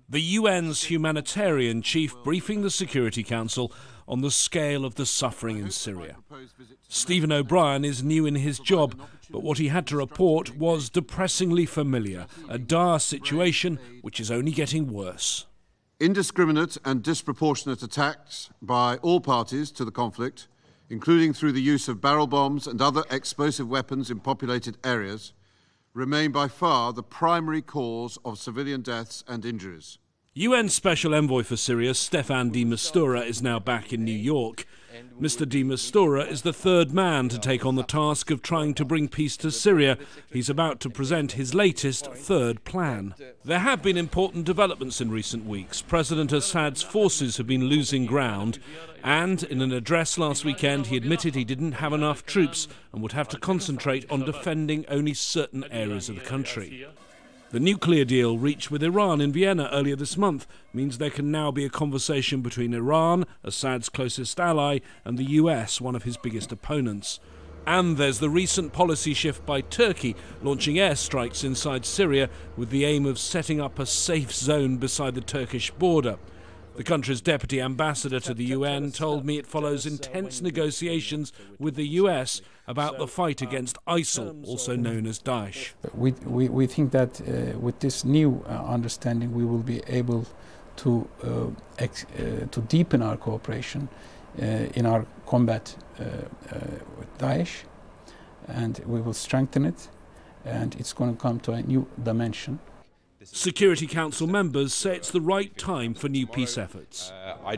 The UN's humanitarian chief briefing the Security Council on the scale of the suffering in Syria. Stephen O'Brien is new in his job, but what he had to report was depressingly familiar, a dire situation which is only getting worse. Indiscriminate and disproportionate attacks by all parties to the conflict, including through the use of barrel bombs and other explosive weapons in populated areas, remain by far the primary cause of civilian deaths and injuries. UN Special Envoy for Syria, Staffan de Mistura, is now back in New York. Mr. de Mistura is the third man to take on the task of trying to bring peace to Syria. He's about to present his latest third plan. There have been important developments in recent weeks. President Assad's forces have been losing ground, and in an address last weekend he admitted he didn't have enough troops and would have to concentrate on defending only certain areas of the country. The nuclear deal reached with Iran in Vienna earlier this month means there can now be a conversation between Iran, Assad's closest ally, and the US, one of his biggest opponents. And there's the recent policy shift by Turkey, launching airstrikes inside Syria with the aim of setting up a safe zone beside the Turkish border. The country's deputy ambassador to the UN told me it follows intense negotiations with the US about the fight against ISIL, also known as Daesh. We think that with this new understanding we will be able to deepen our cooperation in our combat with Daesh, and we will strengthen it, and it's going to come to a new dimension. Security Council members say it's the right time for new peace efforts. I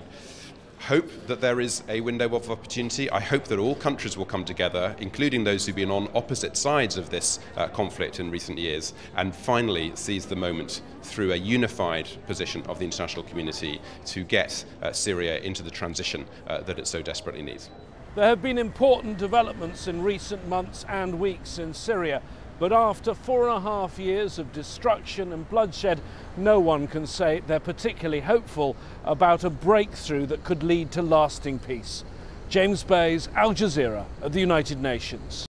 hope that there is a window of opportunity. I hope that all countries will come together, including those who've been on opposite sides of this conflict in recent years, and finally seize the moment through a unified position of the international community to get Syria into the transition that it so desperately needs. There have been important developments in recent months and weeks in Syria. But after 4.5 years of destruction and bloodshed, no one can say they're particularly hopeful about a breakthrough that could lead to lasting peace. James Bayes, Al Jazeera at the United Nations.